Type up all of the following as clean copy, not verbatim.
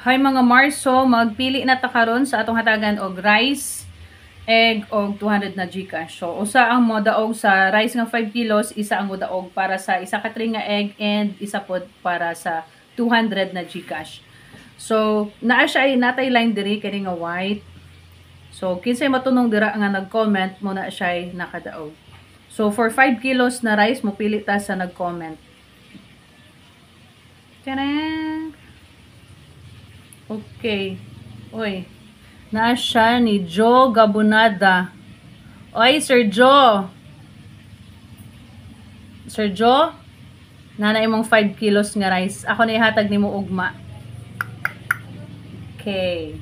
Hi mga Marso, magpili na ta karon sa atong hatagan og rice, egg og 200 na Gcash. So usa ang modaog sa rice nga 5 kilos, isa ang modaog para sa isa ka tray nga egg and isa pod para sa 200 na Gcash. So naa siya ay natay line diri kini nga white. So kinsay matunong dira nga nag-comment mo na siya ay nakadaog. So for 5 kilos na rice mo pili ta sa nag-comment. Tarang! Okay. Oy. Naa siya ni Joe Gabonada. Oy, Sir Joe. Sir Joe, nana imong 5 kilos nga rice. Ako na ihatag nimo ugma. Okay.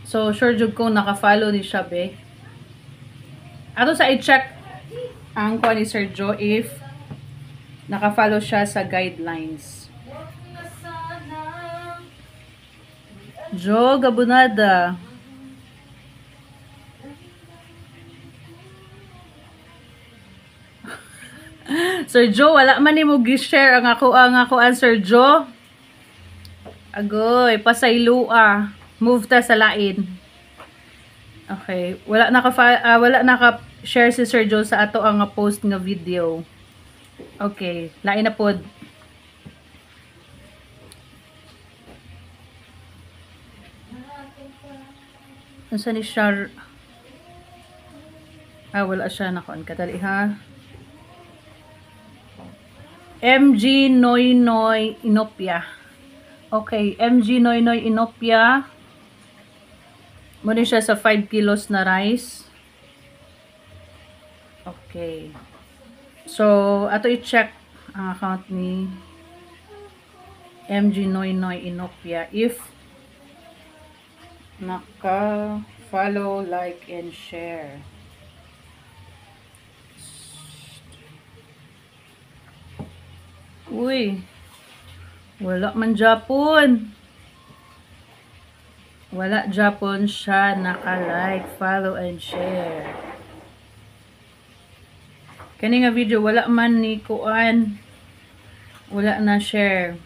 So, sure jud ko naka-follow ni siya, be. Ato sa i-check ang kuha ni Sir Joe if naka-follow siya sa guidelines. Joe Gabonada. Sir Joe, wala man ni mo gi-share ang ako ang Sir Joe. Agoy, pasaylua. Move ta sa lain. Okay, wala naka-share si Sir Joe sa ato ang post nga video. Okay, lain na pod. Unsa ni siya? Wala siya nakon kadali ha. MG Noynoy Inopia. Okay, MG Noynoy Inopia. Muna siya sa 5 kilos na rice. Okay. So, ato i-check ang account ni MG Noynoy Inopia if naka-follow, like, and share. Uy, wala man Japon. Wala Japon siya naka-like, follow, and share. Kani nga video, wala man ni kuan. Wala na share.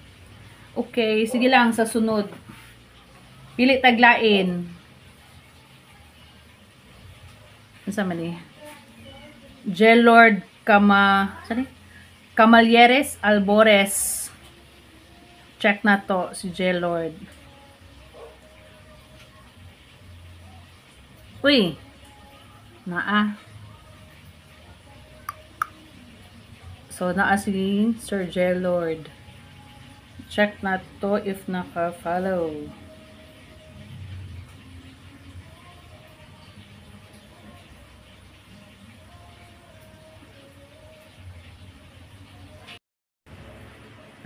Okay, sige lang sa sunod. Pili taglain. Ano man ni? Jelord Camalieres Albores. Check na to si Jelord. Uy. Naa. So naa si Sir Jelord. Check na to if naka-follow.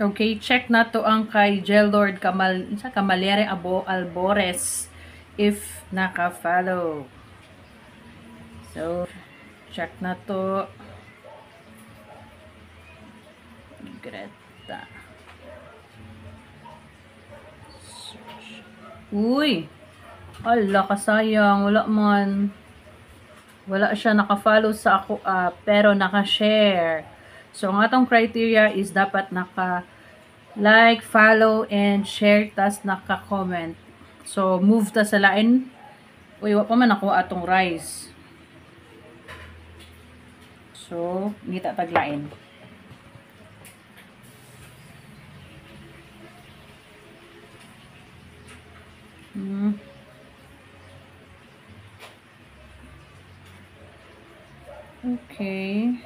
Okay, check na to ang kay Jelord Camaliere Albores if naka-follow. So, check na to. Greta. Uy! Ala, kasayang. Wala man. Wala siya naka-follow sa ako pero naka-share. So, ang atong criteria is dapat naka-like, follow, and share, tas naka-comment. So, move ta sa lain. Uy, wala pa man ako atong rice. So, ngita taglain. Okay.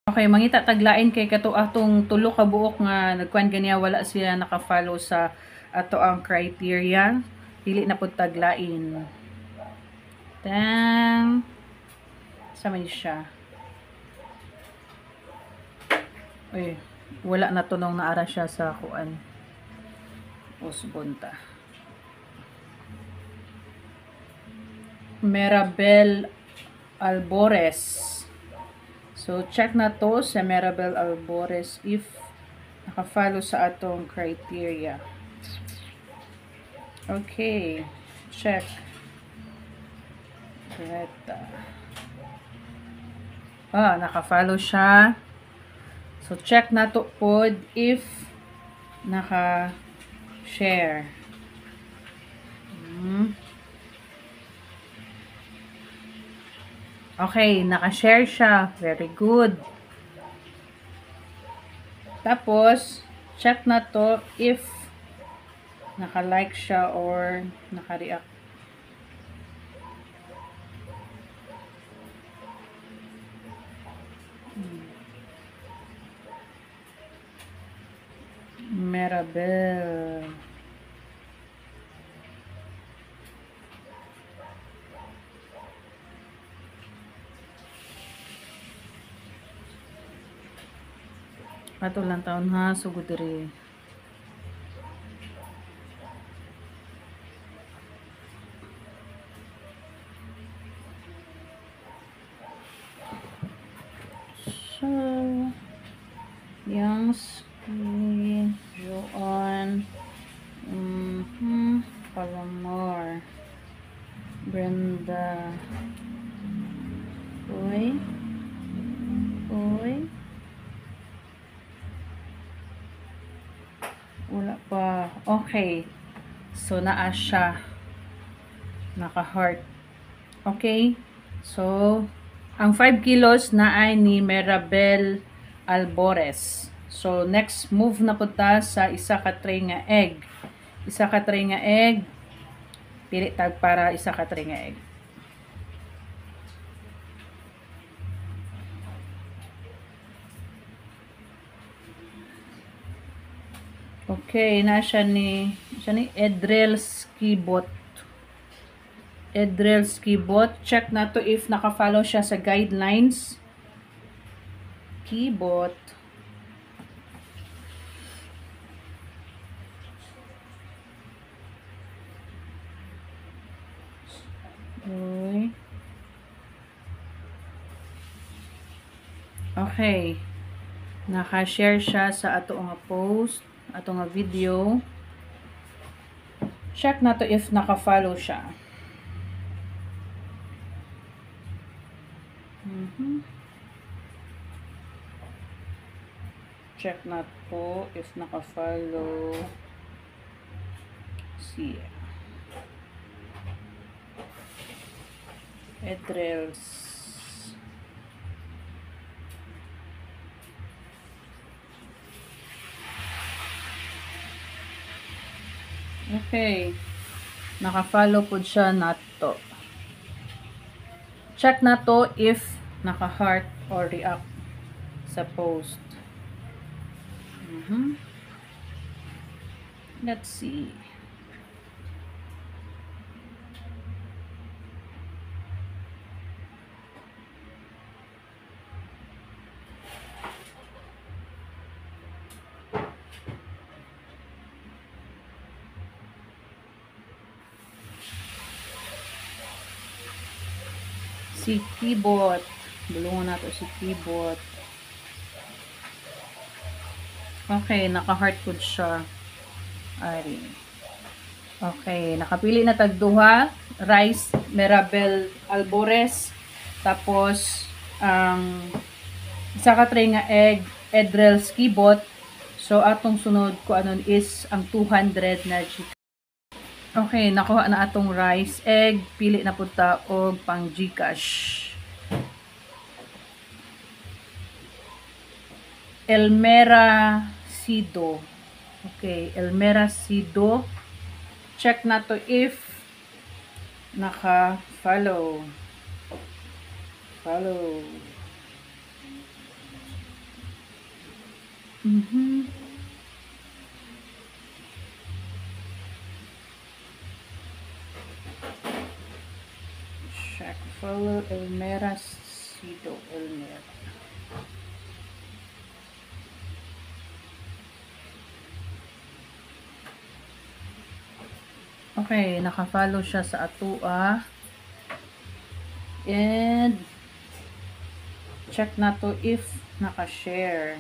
Okay, mangita taglain kay kato atong tulo ka buok nga nagkuan ganiya wala sila naka-follow sa ato ang criteria. Dili na pud taglain. Then sa man siya. Uy, wala na tunong naara siya sa kuan. Usbonta. Merabel Albores. So, check na to sa Merabel Albores if naka-follow sa atong criteria. Okay. Check. Greta. Naka-follow siya. So, check na to pod if naka-share. Okay, naka-share siya. Very good. Tapos, check na to if naka-like siya or naka-react. Mirabel. Ato lang taon ha, sugod diri. So, Yangsky, Joan, Palomar, Brenda, Uy, wala pa. Okay. So, naa siya. Naka-heart. Okay? So, ang 5 kilos na ay ni Mirabel Albores. So, next move na punta sa isa ka tray nga egg. Isa ka tray nga egg. Pili tag para isa ka tray nga egg. Okay, na siya ni Edrel Skibot. Edrel Skibot. Check na to if naka-follow siya sa guidelines. Kibot. Okay. Naka-share siya sa ato nga post, ato nga video. Check na to if naka-follow siya. Check na to if naka-follow. See. Edrels. Okay. Naka-follow po siya na to. Check na to if naka-heart or react sa post. Let's see. Si Kibot. Bulungan nato si Kibot. Okay, naka-heart food siya. Ari. Okay, nakapili na tagduha. Rice, Mirabel Albores. Tapos, isa ka tray nga egg, Edrel Skibot. So, atong sunod ko anon is ang 200 na Gcash. Okay, nakuha na atong rice, egg, pili na punta og pang Gcash. Elmera Sido. Okay, Elmera Sido. Check na to if naka-follow. Follow. Check. Follow Elmera Sido. Elmera. Okay, naka-follow siya sa atua. And check na to if naka-share.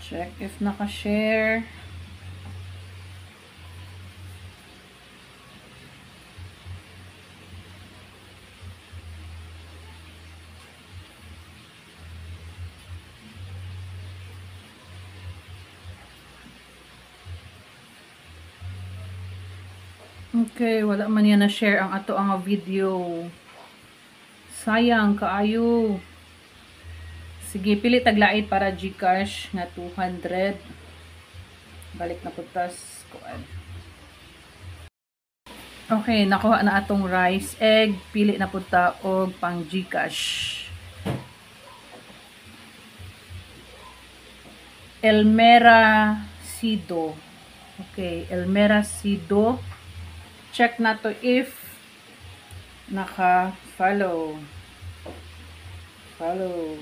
Check if naka-share. Okay, wala man yan na-share ang ato ang video. Sayang kaayo. Sige, pili taglait para GCash nga 200. Balik na putas kuan. Okay, nakuha na atong rice, egg, pili na punta og pang GCash. Elmera Sido. Okay, Elmera Sido. Check na to if naka-follow. Follow.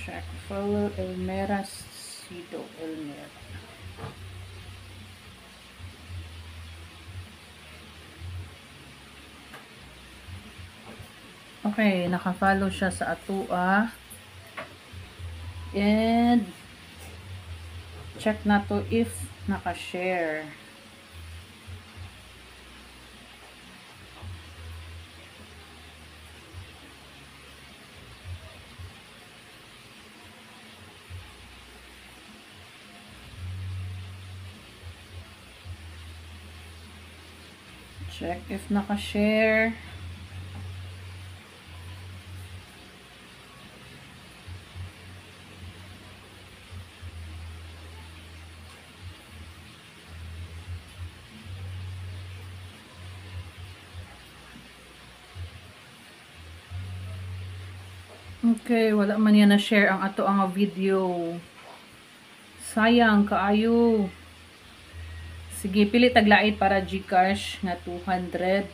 Check. Follow Elmera Sido. Elmera. Okay, naka-follow siya sa atua. And check na to if naka-share. Check if naka-share. Okay, wala man yan na-share ang ato ang video. Sayang kaayo. Sige, pili taglait para GCash nga 200.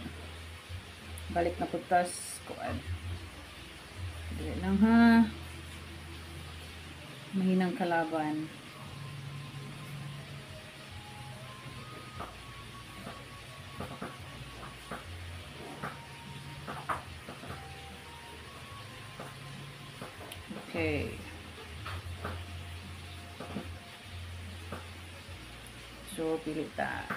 Balik na putas kuan. Dili lang ha. Mahinang kalaban. Okay. So, pili ta.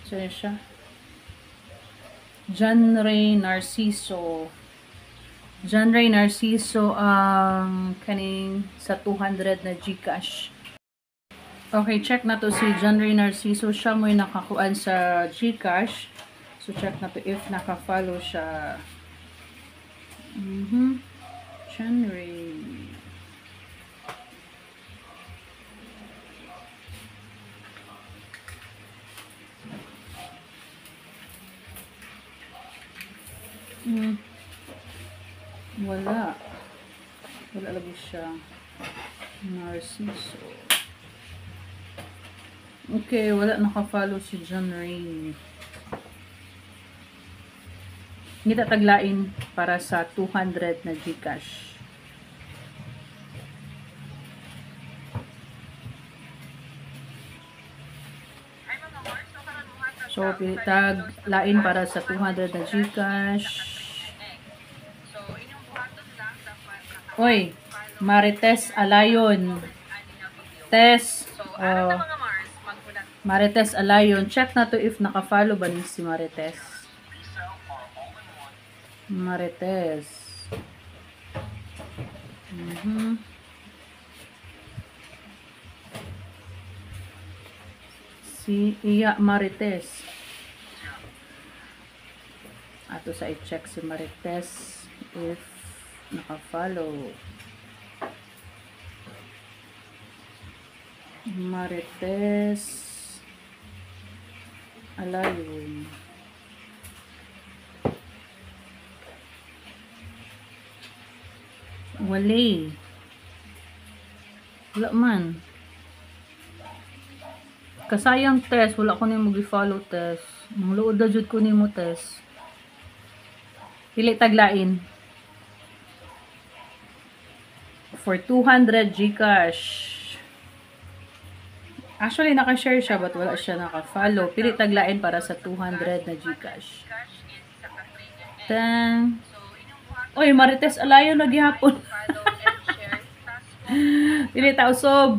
Saan siya? John Ray Narciso. John Ray Narciso ang kaning sa 200 na GCash. Okay, check na to si John Ray Narciso. Siya mo'y nakakuan sa GCash. So, check na to if naka-follow siya. John Ray. Wala. Wala lagi siya. Narciso. Okay, wala naka-follow si John Ray. Hindi taglain para sa 200 na GCash. So, taglain para sa 200 na GCash. Oy, Marites Alayon. Tess. Marites Alayon. Check na to if naka-follow ba ni si Marites. Marites. Si Iya Marites. Ato sa i-check si Marites if naka-follow. Marites Alayon. Wala. Wala man. Kasayang test. Wala ko nimo gi-follow test. Ang luod na jud ko nimo test. Pili taglain. for 200 GCash. Actually, naka-share siya, but wala siya naka-follow. Pili taglain para sa 200 na GCash. Then, oy, Marites Alayo na gihapon. Pili ta usob.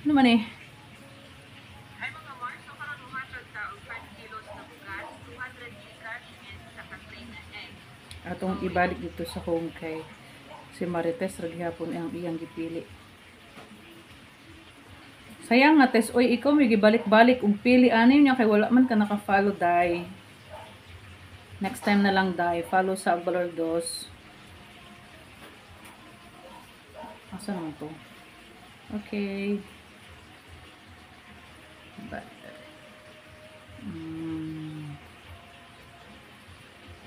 Ano man eh? Atong ibalik dito sa home kay si Marites ra gihapon ang iyang gipili. Sayang nga tes, oy ikaw may gibalik-balik og pili ani niya kay wala man ka naka-follow dai. Next time na lang dai, follow sa Agbalor 2. Asa naman to? Okay.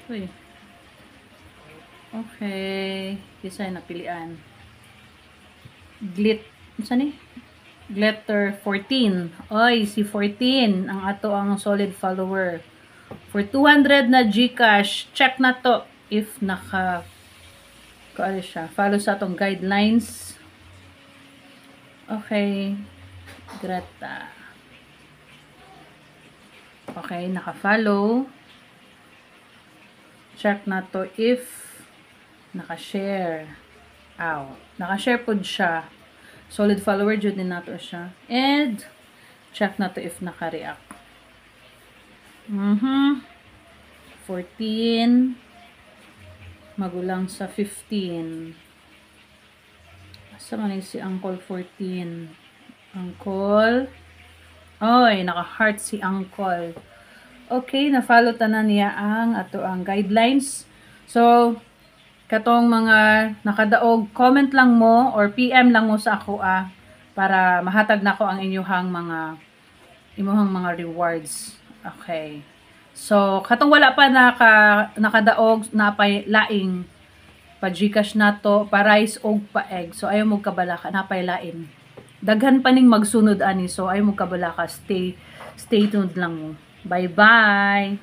Uy. Okay. Design na pilian. Saan ni? Glitter 14. Oy, si 14 ang ato ang solid follower. For 200 na GCash, check na to if naka ano siya. Follow sa atong guidelines. Okay. Greta. Okay, naka-follow. Check na to if naka-share. Naka-share po siya. Solid follower jud din nato siya. And check na to if naka-react. 14 magulang sa 15. Asa man si Uncle 14? Uncle. Oy, naka-heart si Uncle. Okay, na-follow tanan niya ang ato ang guidelines. So, katong mga nakadaog, comment lang mo or PM lang mo sa ako para mahatag na ko ang inyong mga rewards. Okay. So, katong wala pa nakadaog na pay laing pa GCash nato, pa rice og pa egg. So, ayaw mo kabalaka na pay lain. Daghan pa ning magsunod ani. So, ayaw mo kabalaka. Stay tuned lang mo. Bye-bye.